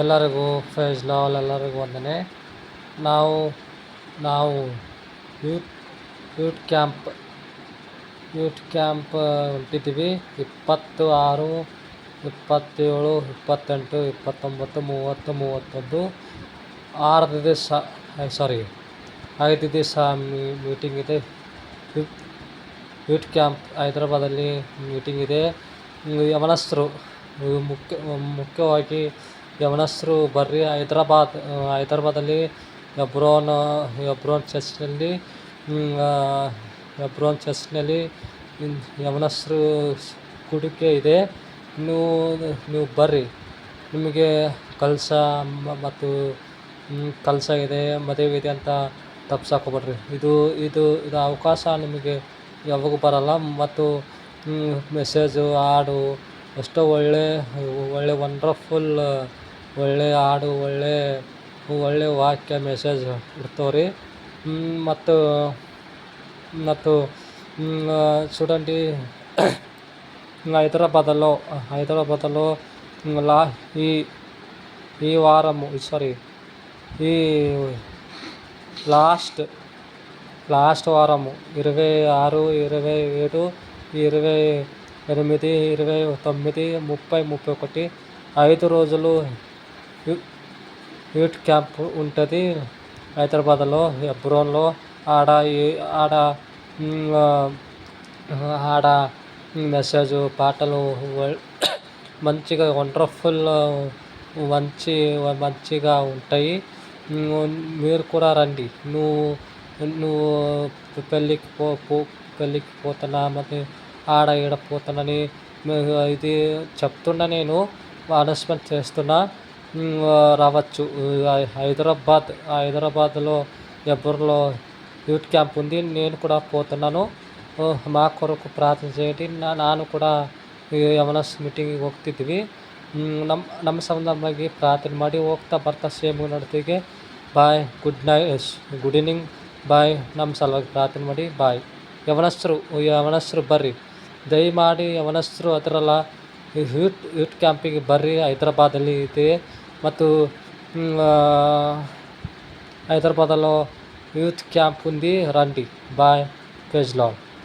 ಎಲ್ಲರಿಗೂ ಫೇಜ್ ಲಾಲ್ ಎಲ್ಲರಿಗೂ ವಂದನೆ. ನಾವು ನಾವು ಯೂತ್ ಯೂತ್ ಕ್ಯಾಂಪ್ ಹೊಂಟಿದ್ದೀವಿ. 26, 27, 28, 29, 30, 31 5 ದಿವಸ ಮೀಟಿಂಗ್ ಇದೆ. ಯೂತ್ ಕ್ಯಾಂಪ್ ಹೈದರಾಬಾದಲ್ಲಿ ಮೀಟಿಂಗ್ ಇದೆ. ಯವನಸ್ಥರು ಮುಖ್ಯವಾಗಿ ಯವನಸ್ಥರು ಬರ್ರಿ. ಹೈದರಾಬಾದಲ್ಲಿ ಎಬ್ರೋನ್ ಚರ್ಚ್ನಲ್ಲಿ ಯವನಸ್ಥರು ಕೂಡಿಕೆ ಇದೆ. ನೀವು ಬರ್ರಿ. ನಿಮಗೆ ಕಲಸ ಇದೆ, ಮದುವೆ ಇದೆ ಅಂತ ತಪ್ಪಿಸಾಕೋಬೇಡ್ರಿ. ಇದು ಅವಕಾಶ ನಿಮಗೆ ಯಾವಾಗ ಬರಲ್ಲ. ಮತ್ತು ಮೆಸೇಜು, ಹಾಡು ಎಷ್ಟೋ ಒಳ್ಳೆ ವಂಡರ್ಫುಲ್ ಒಳ್ಳೆ ಹಾಡು, ಒಳ್ಳೆ ವಾಕ್ಯ ಮೆಸೇಜ್ ಇರ್ತವ್ರಿ. ಮತ್ತು చూడండి, హైదరాబాద్లో ఈ వారము ఈ లాస్ట్ వారము 26, 27, 28, 29, 30, 31 5 రోజులు యూత్ క్యాంప్ ఉంటుంది హైదరాబాద్లో, ఎబ్రోన్లో. ఆడ మెసేజ్, పాటలు మంచిగా వండర్ఫుల్ మంచిగా ఉంటాయి. మీరు కూడా రండి. నువ్వు పెళ్ళికి పోతున్నా, మరి ఆడ ఈడ పోతానని ఇది చెప్తున్నా, నేను అనౌన్స్మెంట్ చేస్తున్నా. రావచ్చు. హైదరాబాద్లో ఎబ్రోన్లో యూత్ క్యాంప్ ఉంది. నేను కూడా పోతున్నాను. మా ಕೊರಕು ಪ್ರಾರ್ಥನೆ చేయండి. ನಾನು ಕೂಡ ಯವನಸ್ ಮೀಟಿಂಗಿಗೆ ಹೋಗ್ತಿದ್ವಿ. ನಮ್ಮ ಸಂಬಂಧವಾಗಿ ಪ್ರಾರ್ಥನೆ ಮಾಡಿ ಬರ್ತಾ ಸೇಮ್ ನಡತೆಗೆ ಬಾಯ್. ಗುಡ್ ಈವ್ನಿಂಗ್, ಬಾಯ್. ನಮ್ಮ ಸಲುವಾಗಿ ಪ್ರಾರ್ಥನೆ ಮಾಡಿ ಬಾಯ್. ಯವನಸ್ಥರು ಬರ್ರಿ. ದಯಮಾಡಿ ಯವನಸ್ಥರು ಅದರಲ್ಲ ಯೂತ್ ಕ್ಯಾಂಪಿಗೆ ಬರ್ರಿ. ಹೈದರಾಬಾದಲ್ಲಿ ಇದೆ. ಮತ್ತು హైదరాబాద్లో యూత్ క్యాంప్ ఉంది, రండి. బాయ్. ఫేజ్ లాల్.